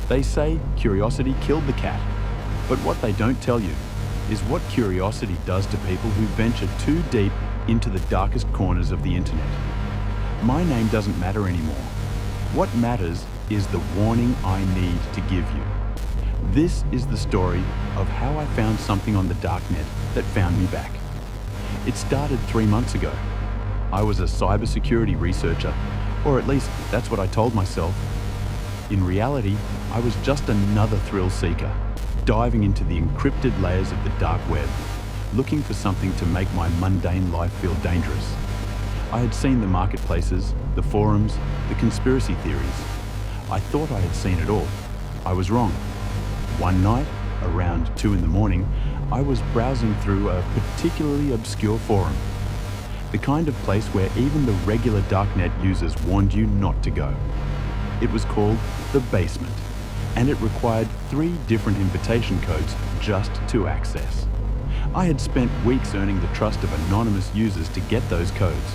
They say curiosity killed the cat, but what they don't tell you is what curiosity does to people who venture too deep into the darkest corners of the internet. My name doesn't matter anymore. What matters is the warning I need to give you. This is the story of how I found something on the Darknet that found me back. It started 3 months ago. I was a cybersecurity researcher, or at least that's what I told myself. In reality, I was just another thrill seeker, diving into the encrypted layers of the dark web, looking for something to make my mundane life feel dangerous. I had seen the marketplaces, the forums, the conspiracy theories. I thought I had seen it all. I was wrong. One night, around 2 in the morning, I was browsing through a particularly obscure forum. The kind of place where even the regular Darknet users warned you not to go. It was called The Basement, and it required 3 different invitation codes just to access. I had spent weeks earning the trust of anonymous users to get those codes.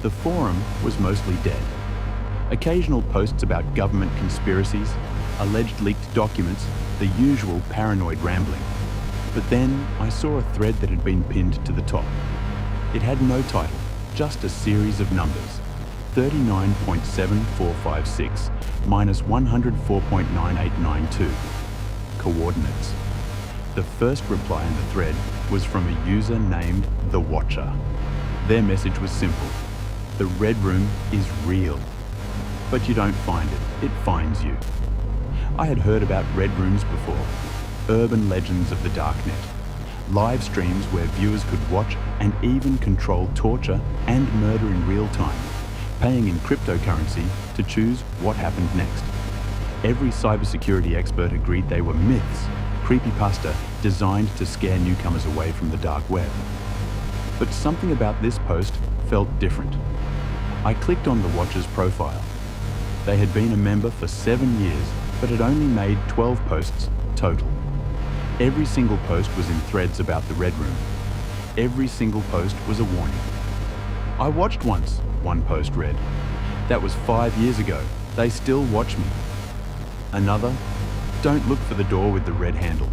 The forum was mostly dead. Occasional posts about government conspiracies, alleged leaked documents, the usual paranoid rambling. But then I saw a thread that had been pinned to the top. It had no title, just a series of numbers. 39.7456 minus 104.9892. Coordinates. The first reply in the thread was from a user named The Watcher. Their message was simple. The Red Room is real. But you don't find it, it finds you. I had heard about Red Rooms before. Urban legends of the Darknet. Live streams where viewers could watch and even control torture and murder in real time, paying in cryptocurrency to choose what happened next. Every cybersecurity expert agreed they were myths, creepypasta designed to scare newcomers away from the dark web. But something about this post felt different. I clicked on the Watcher's profile. They had been a member for 7 years, but had only made 12 posts total. Every single post was in threads about the Red Room. Every single post was a warning. I watched once, one post read. That was 5 years ago. They still watch me. Another, don't look for the door with the red handle.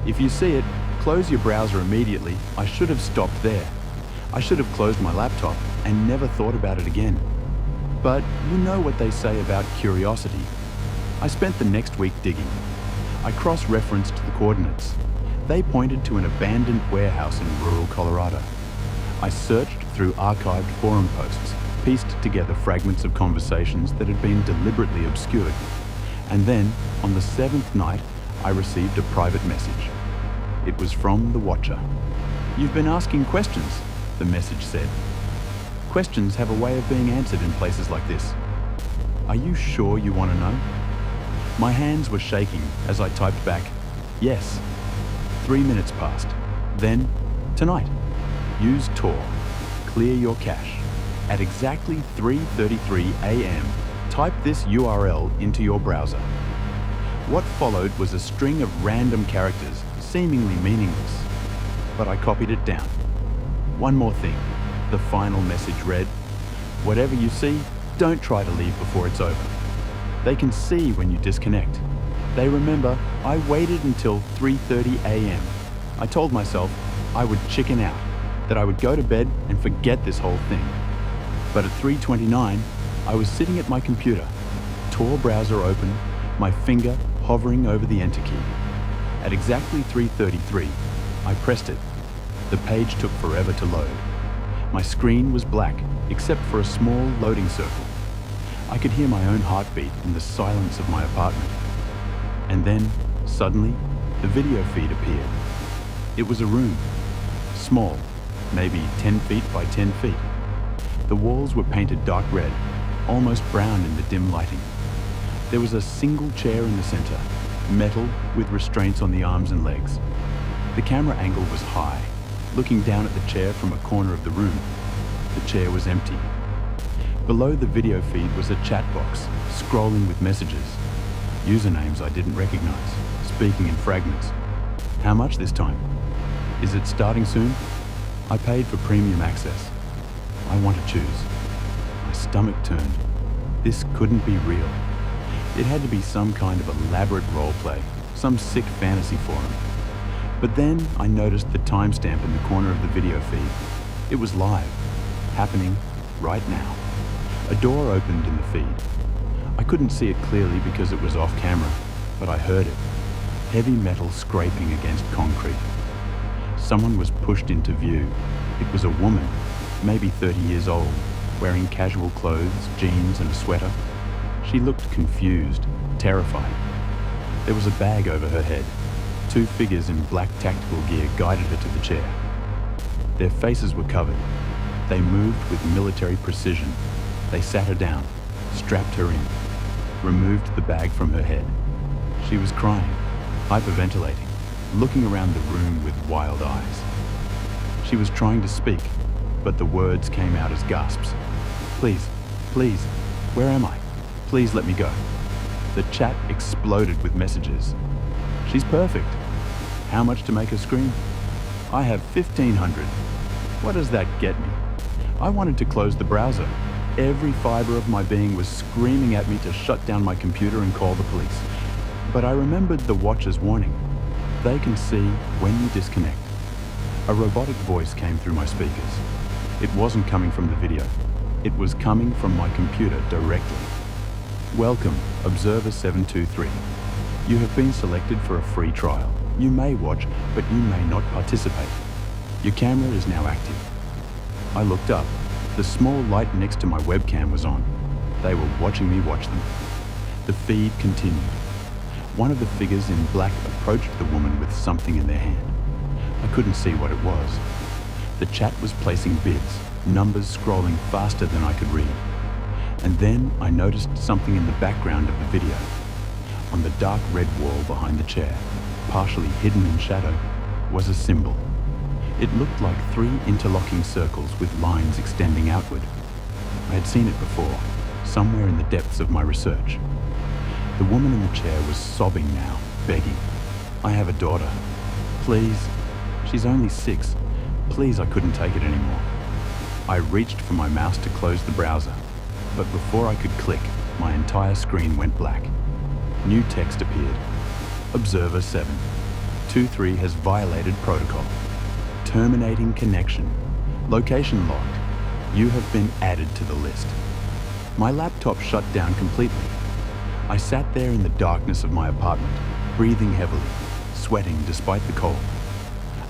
If you see it, close your browser immediately. I should have stopped there. I should have closed my laptop and never thought about it again. But you know what they say about curiosity. I spent the next week digging. I cross-referenced the coordinates. They pointed to an abandoned warehouse in rural Colorado. I searched through archived forum posts, pieced together fragments of conversations that had been deliberately obscured. And then, on the 7th night, I received a private message. It was from the Watcher. "You've been asking questions," the message said. Questions have a way of being answered in places like this. Are you sure you want to know? My hands were shaking as I typed back, yes. 3 minutes passed. Then, tonight, use Tor. Clear your cache. At exactly 3:33 a.m., type this URL into your browser. What followed was a string of random characters, seemingly meaningless. But I copied it down. One more thing. The final message read, "Whatever you see, don't try to leave before it's over." They can see when you disconnect. They remember I waited until 3:30 a.m. I told myself I would chicken out, that I would go to bed and forget this whole thing. But at 3:29, I was sitting at my computer, Tor browser open, my finger hovering over the enter key. At exactly 3:33, I pressed it. The page took forever to load. My screen was black, except for a small loading circle. I could hear my own heartbeat in the silence of my apartment. And then, suddenly, the video feed appeared. It was a room. Small, maybe 10 feet by 10 feet. The walls were painted dark red, almost brown in the dim lighting. There was a single chair in the center, metal with restraints on the arms and legs. The camera angle was high, looking down at the chair from a corner of the room. The chair was empty. Below the video feed was a chat box, scrolling with messages. Usernames I didn't recognize, speaking in fragments. How much this time? Is it starting soon? I paid for premium access. I want to choose. My stomach turned. This couldn't be real. It had to be some kind of elaborate roleplay, some sick fantasy forum. But then I noticed the timestamp in the corner of the video feed. It was live, happening right now. A door opened in the feed. I couldn't see it clearly because it was off camera, but I heard it. Heavy metal scraping against concrete. Someone was pushed into view. It was a woman, maybe 30 years old, wearing casual clothes, jeans and a sweater. She looked confused, terrified. There was a bag over her head. Two figures in black tactical gear guided her to the chair. Their faces were covered. They moved with military precision. They sat her down, strapped her in, removed the bag from her head. She was crying, hyperventilating, looking around the room with wild eyes. She was trying to speak, but the words came out as gasps. Please, please, where am I? Please let me go. The chat exploded with messages. She's perfect. How much to make her scream? I have 1,500. What does that get me? I wanted to close the browser. Every fiber of my being was screaming at me to shut down my computer and call the police. But I remembered the watcher's warning. They can see when you disconnect. A robotic voice came through my speakers. It wasn't coming from the video. It was coming from my computer directly. Welcome, Observer 723. You have been selected for a free trial. You may watch, but you may not participate. Your camera is now active. I looked up. The small light next to my webcam was on. They were watching me watch them. The feed continued. One of the figures in black approached the woman with something in their hand. I couldn't see what it was. The chat was placing bids, numbers scrolling faster than I could read. And then I noticed something in the background of the video. On the dark red wall behind the chair, partially hidden in shadow, was a symbol. It looked like 3 interlocking circles with lines extending outward. I had seen it before, somewhere in the depths of my research. The woman in the chair was sobbing now, begging. I have a daughter. Please. She's only 6. Please, I couldn't take it anymore. I reached for my mouse to close the browser, but before I could click, my entire screen went black. New text appeared. Observer 723 has violated protocol. Terminating connection. Location locked. You have been added to the list. My laptop shut down completely. I sat there in the darkness of my apartment, breathing heavily, sweating despite the cold.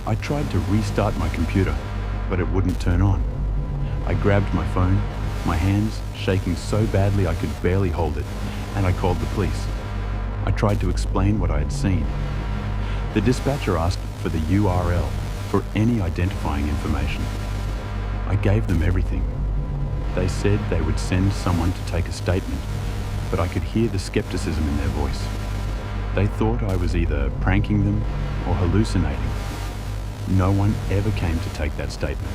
I tried to restart my computer, but it wouldn't turn on. I grabbed my phone, my hands shaking so badly I could barely hold it, and I called the police. I tried to explain what I had seen. The dispatcher asked for the URL for any identifying information. I gave them everything. They said they would send someone to take a statement, but I could hear the skepticism in their voice. They thought I was either pranking them or hallucinating. No one ever came to take that statement.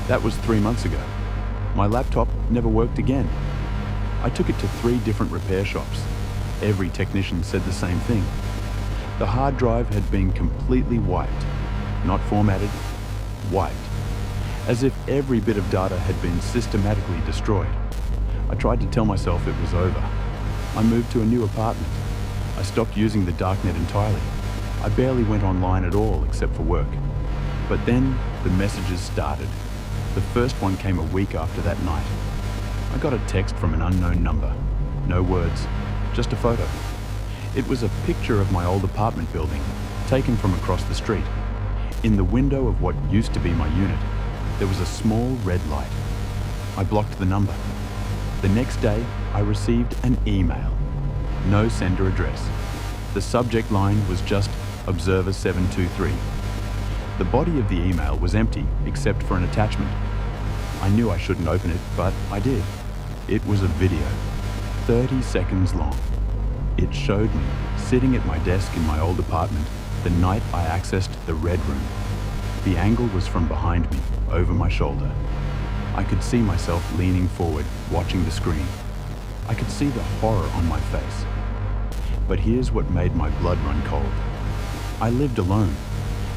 That was 3 months ago. My laptop never worked again. I took it to 3 different repair shops. Every technician said the same thing. The hard drive had been completely wiped. Not formatted, wiped. As if every bit of data had been systematically destroyed. I tried to tell myself it was over. I moved to a new apartment. I stopped using the Darknet entirely. I barely went online at all except for work. But then the messages started. The first one came a week after that night. I got a text from an unknown number. No words, just a photo. It was a picture of my old apartment building, taken from across the street. In the window of what used to be my unit, there was a small red light. I blocked the number. The next day, I received an email. No sender address. The subject line was just Observer 723. The body of the email was empty except for an attachment. I knew I shouldn't open it, but I did. It was a video, 30 seconds long. It showed me sitting at my desk in my old apartment the night I accessed the red room. The angle was from behind me, over my shoulder. I could see myself leaning forward, watching the screen. I could see the horror on my face. But here's what made my blood run cold. I lived alone.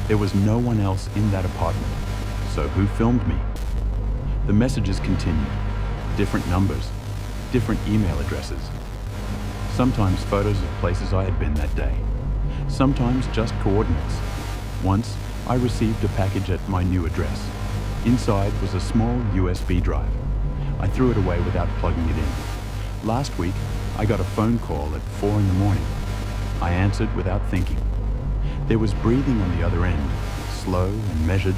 There was no one else in that apartment. So who filmed me? The messages continued. Different numbers, different email addresses. Sometimes photos of places I had been that day. Sometimes just coordinates. Once, I received a package at my new address. Inside was a small USB drive. I threw it away without plugging it in. Last week, I got a phone call at 4 in the morning. I answered without thinking. There was breathing on the other end, slow and measured,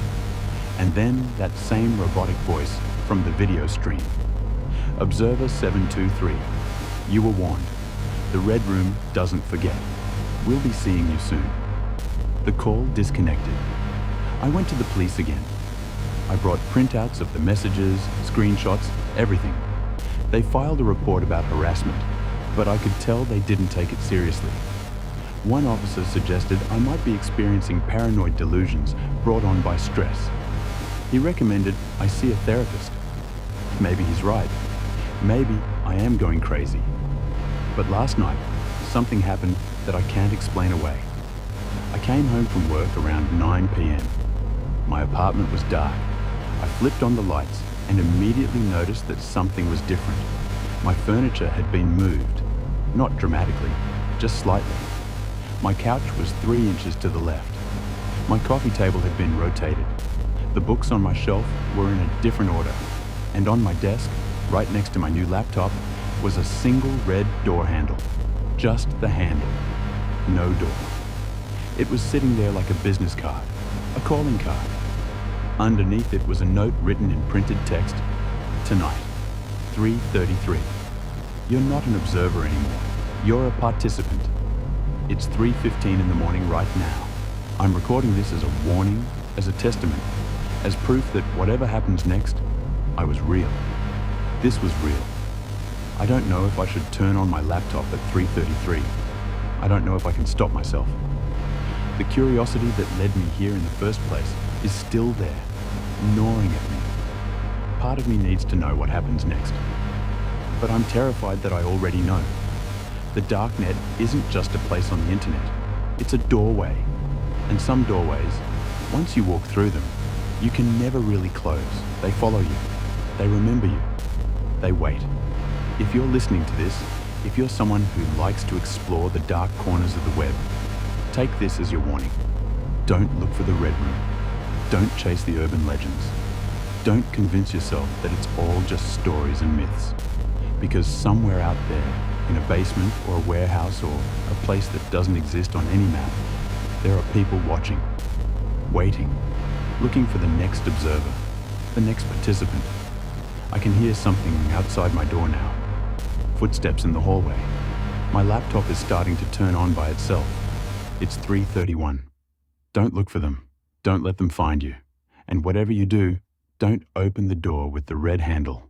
and then that same robotic voice from the video stream. Observer 723, you were warned. The Red Room doesn't forget. We'll be seeing you soon. The call disconnected. I went to the police again. I brought printouts of the messages, screenshots, everything. They filed a report about harassment, but I could tell they didn't take it seriously. One officer suggested I might be experiencing paranoid delusions brought on by stress. He recommended I see a therapist. Maybe he's right. Maybe I am going crazy. But last night, something happened that I can't explain away. I came home from work around 9 p.m. My apartment was dark. I flipped on the lights and immediately noticed that something was different. My furniture had been moved. Not dramatically, just slightly. My couch was 3 inches to the left. My coffee table had been rotated. The books on my shelf were in a different order. And on my desk, right next to my new laptop, was a single red door handle. Just the handle. No door. It was sitting there like a business card, a calling card. Underneath it was a note written in printed text. Tonight, 3:33. You're not an observer anymore. You're a participant. It's 3:15 in the morning right now. I'm recording this as a warning, as a testament, as proof that whatever happens next, I was real. This was real. I don't know if I should turn on my laptop at 3:33. I don't know if I can stop myself. The curiosity that led me here in the first place is still there, gnawing at me. Part of me needs to know what happens next. But I'm terrified that I already know. The Darknet isn't just a place on the internet. It's a doorway. And some doorways, once you walk through them, you can never really close. They follow you. They remember you. They wait. If you're listening to this, if you're someone who likes to explore the dark corners of the web, take this as your warning. Don't look for the Red Room. Don't chase the urban legends. Don't convince yourself that it's all just stories and myths. Because somewhere out there, in a basement or a warehouse or a place that doesn't exist on any map, there are people watching, waiting, looking for the next observer, the next participant. I can hear something outside my door now. Footsteps in the hallway. My laptop is starting to turn on by itself. It's 3:31. Don't look for them. Don't let them find you. And whatever you do, don't open the door with the red handle.